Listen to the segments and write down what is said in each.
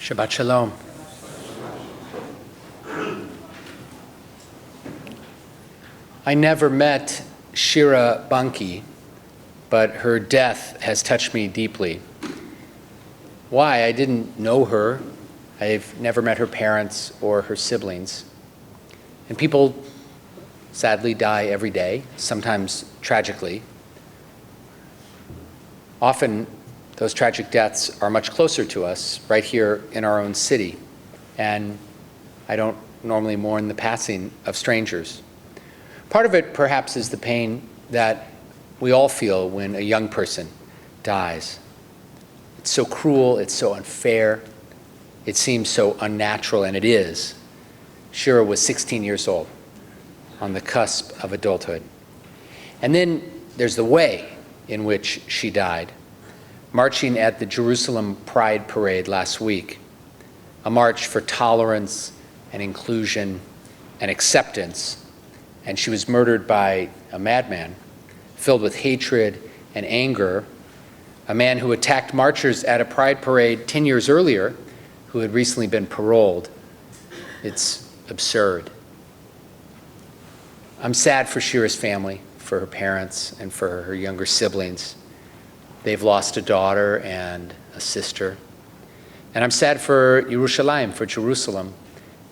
Shabbat Shalom. I never met Shira Banki, but her death has touched me deeply. Why? I didn't know her. I've never met her parents or her siblings. And people sadly die every day, sometimes tragically. Often those tragic deaths are much closer to us, right here in our own city. And I don't normally mourn the passing of strangers. Part of it, perhaps, is the pain that we all feel when a young person dies. It's so cruel, it's so unfair, it seems so unnatural, and it is. Shira was 16 years old, on the cusp of adulthood. And then there's the way in which she died. Marching at the Jerusalem Pride Parade last week, a march for tolerance and inclusion and acceptance, and she was murdered by a madman filled with hatred and anger, a man who attacked marchers at a pride parade 10 years earlier who had recently been paroled. It's absurd. I'm sad for Shira's family, for her parents, and for her younger siblings. They've lost a daughter and a sister. And I'm sad for Yerushalayim, for Jerusalem,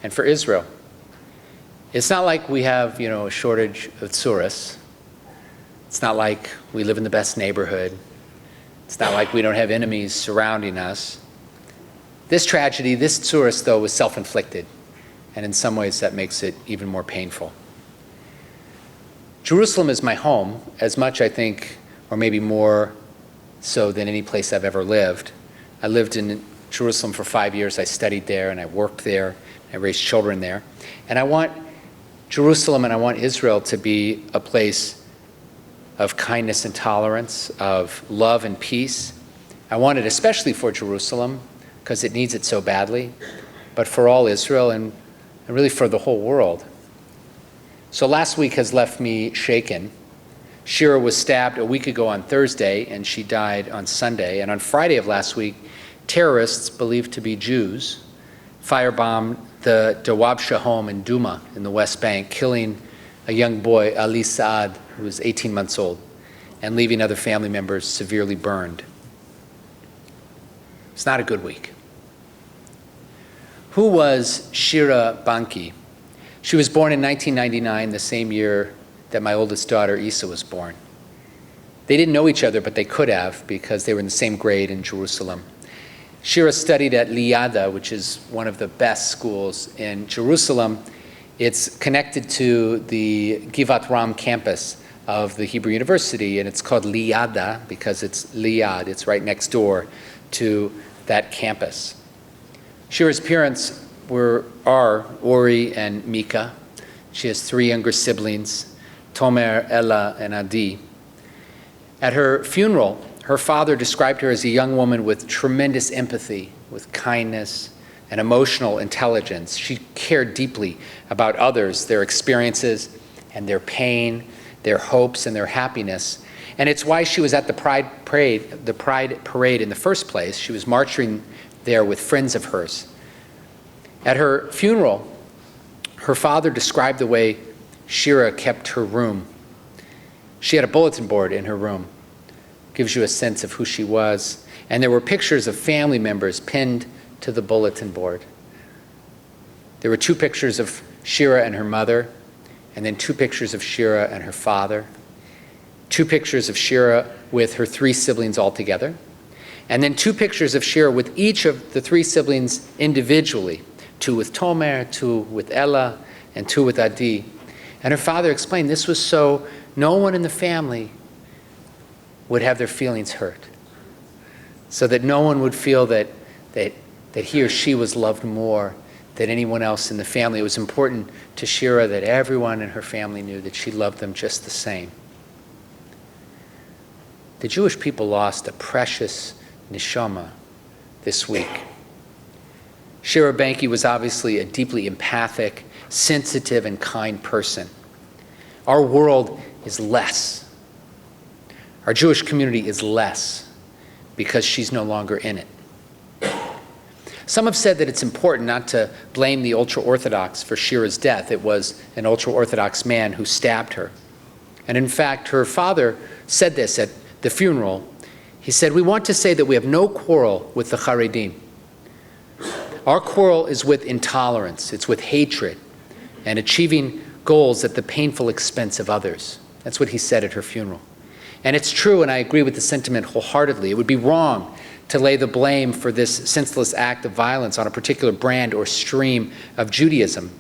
and for Israel. It's not like we have, a shortage of tzuras. It's not like we live in the best neighborhood. It's not like we don't have enemies surrounding us. This tragedy, this tzuras, though, was self-inflicted. And in some ways, that makes it even more painful. Jerusalem is my home, as much, I think, or maybe more so than any place I've ever lived. I lived in Jerusalem for 5 years. I studied there, and I worked there. I raised children there. And I want Jerusalem and I want Israel to be a place of kindness and tolerance, of love and peace. I want it especially for Jerusalem, because it needs it so badly, but for all Israel and really for the whole world. So last week has left me shaken. Shira was stabbed a week ago on Thursday, and she died on Sunday. And on Friday of last week, terrorists believed to be Jews firebombed the Dawabsha home in Duma in the West Bank, killing a young boy, Ali Saad, who was 18 months old, and leaving other family members severely burned. It's not a good week. Who was Shira Banki? She was born in 1999, the same year that my oldest daughter, Isa, was born. They didn't know each other, but they could have, because they were in the same grade in Jerusalem. Shira studied at Liada, which is one of the best schools in Jerusalem. It's connected to the Givat Ram campus of the Hebrew University, and it's called Liada because it's Liad. It's right next door to that campus. Shira's parents are Ori and Mika. She has 3 younger siblings, Tomer, Ella, and Adi. At her funeral, her father described her as a young woman with tremendous empathy, with kindness and emotional intelligence. She cared deeply about others, their experiences and their pain, their hopes and their happiness. And it's why she was at the Pride Parade in the first place. She was marching there with friends of hers. At her funeral, her father described the way Shira kept her room. She had a bulletin board in her room. Gives you a sense of who she was. And there were pictures of family members pinned to the bulletin board. There were 2 pictures of Shira and her mother, and then 2 pictures of Shira and her father, 2 pictures of Shira with her 3 siblings all together, and then 2 pictures of Shira with each of the 3 siblings individually, 2 with Tomer, 2 with Ella, and 2 with Adi. And her father explained this was so no one in the family would have their feelings hurt, so that no one would feel that he or she was loved more than anyone else in the family. It was important to Shira that everyone in her family knew that she loved them just the same. The Jewish people lost a precious neshama this week. Shira Banki was obviously a deeply empathic, sensitive, and kind person. Our world is less. Our Jewish community is less because she's no longer in it. Some have said that it's important not to blame the ultra-Orthodox for Shira's death. It was an ultra-Orthodox man who stabbed her. And in fact, her father said this at the funeral. He said, "We want to say that we have no quarrel with the Haredim. Our quarrel is with intolerance, it's with hatred, and achieving goals at the painful expense of others." That's what he said at her funeral. And it's true, and I agree with the sentiment wholeheartedly. It would be wrong to lay the blame for this senseless act of violence on a particular brand or stream of Judaism.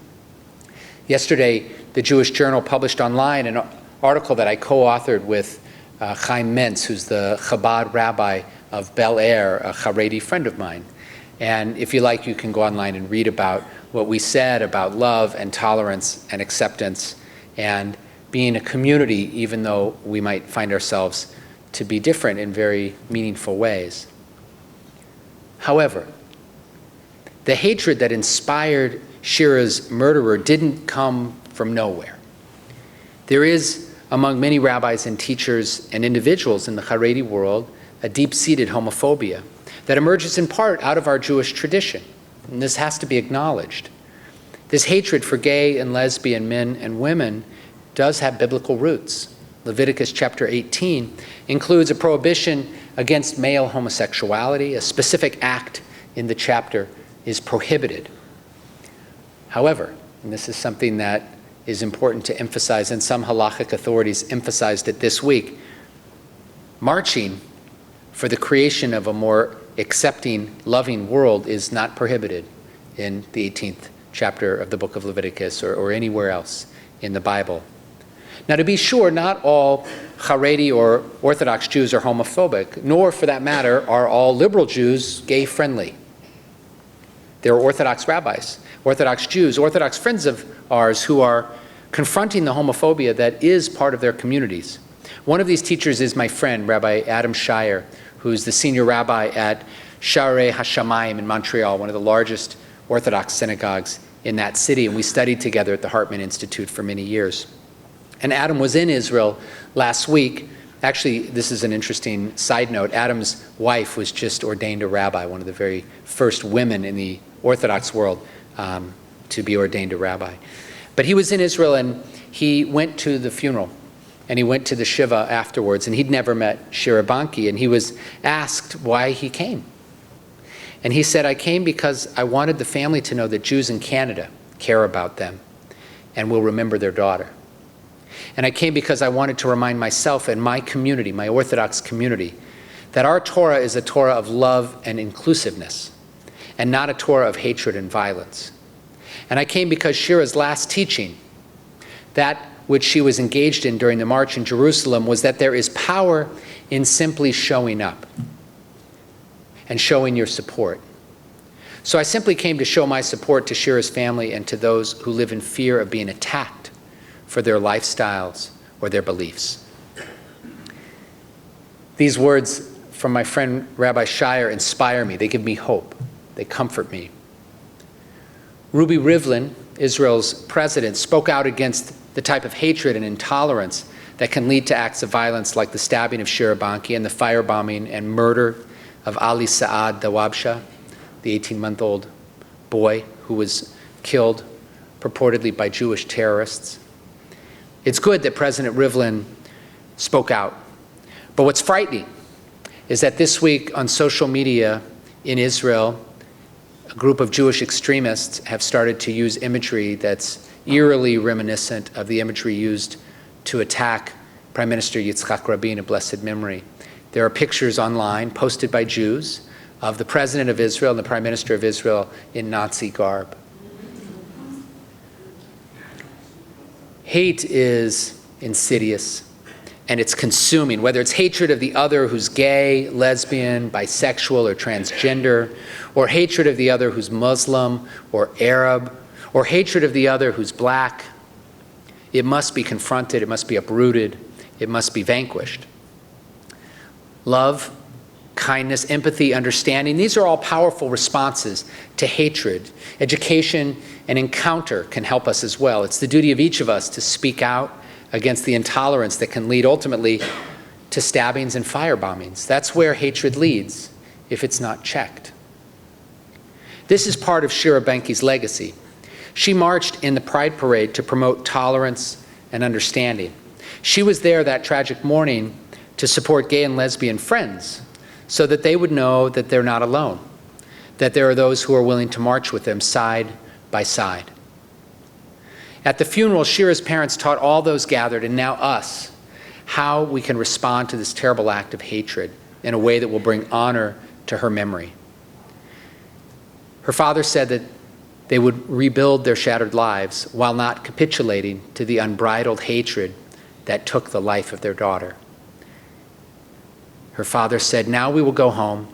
Yesterday, the Jewish Journal published online an article that I co-authored with Chaim Mentz, who's the Chabad rabbi of Bel Air, a Haredi friend of mine. And if you like, you can go online and read about what we said about love and tolerance and acceptance and being a community, even though we might find ourselves to be different in very meaningful ways. However, the hatred that inspired Shira's murderer didn't come from nowhere. There is, among many rabbis and teachers and individuals in the Haredi world, a deep-seated homophobia that emerges in part out of our Jewish tradition, and this has to be acknowledged. This hatred for gay and lesbian men and women does have biblical roots. Leviticus chapter 18 includes a prohibition against male homosexuality. A specific act in the chapter is prohibited. However, and this is something that is important to emphasize, and some halachic authorities emphasized it this week, marching for the creation of a more accepting, loving world is not prohibited in the 18th chapter of the book of Leviticus or anywhere else in the Bible. Now, to be sure, not all Haredi or Orthodox Jews are homophobic, nor, for that matter, are all liberal Jews gay-friendly. There are Orthodox rabbis, Orthodox Jews, Orthodox friends of ours who are confronting the homophobia that is part of their communities. One of these teachers is my friend, Rabbi Adam Shire, who's the senior rabbi at Sharei HaShamayim in Montreal, one of the largest Orthodox synagogues in that city, and we studied together at the Hartman Institute for many years. And Adam was in Israel last week. Actually, this is an interesting side note. Adam's wife was just ordained a rabbi, one of the very first women in the Orthodox world to be ordained a rabbi. But he was in Israel, and he went to the funeral, and he went to the Shiva afterwards, and he'd never met Shira Banki, and he was asked why he came. And he said, "I came because I wanted the family to know that Jews in Canada care about them and will remember their daughter. And I came because I wanted to remind myself and my community, my Orthodox community, that our Torah is a Torah of love and inclusiveness, and not a Torah of hatred and violence. And I came because Shira's last teaching, that which she was engaged in during the march in Jerusalem, was that there is power in simply showing up and showing your support. So I simply came to show my support to Shira's family and to those who live in fear of being attacked for their lifestyles or their beliefs." These words from my friend Rabbi Shire inspire me. They give me hope. They comfort me. Ruby Rivlin, Israel's president, spoke out against the type of hatred and intolerance that can lead to acts of violence like the stabbing of Shira Banki and the firebombing and murder of Ali Saad Dawabsha, the 18-month-old boy who was killed purportedly by Jewish terrorists. It's good that President Rivlin spoke out. But what's frightening is that this week on social media in Israel, a group of Jewish extremists have started to use imagery that's eerily reminiscent of the imagery used to attack Prime Minister Yitzhak Rabin of blessed memory. There are pictures online posted by Jews of the President of Israel and the Prime Minister of Israel in Nazi garb. Hate is insidious, and it's consuming, whether it's hatred of the other who's gay, lesbian, bisexual, or transgender, or hatred of the other who's Muslim or Arab, or hatred of the other who's black. It must be confronted, it must be uprooted, it must be vanquished. Love, kindness, empathy, understanding, these are all powerful responses to hatred. Education and encounter can help us as well. It's the duty of each of us to speak out against the intolerance that can lead ultimately to stabbings and firebombings. That's where hatred leads if it's not checked. This is part of Shira Banki's legacy. She marched in the Pride Parade to promote tolerance and understanding. She was there that tragic morning to support gay and lesbian friends so that they would know that they're not alone, that there are those who are willing to march with them side by side. At the funeral, Shira's parents taught all those gathered, and now us, how we can respond to this terrible act of hatred in a way that will bring honor to her memory. Her father said that they would rebuild their shattered lives while not capitulating to the unbridled hatred that took the life of their daughter. Her father said, now we will go home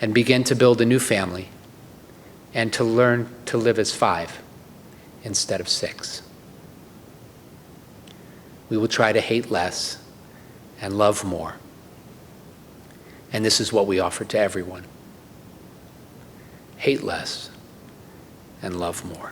and begin to build a new family and to learn to live as 5 instead of 6. We will try to hate less and love more. And this is what we offer to everyone. Hate less and love more.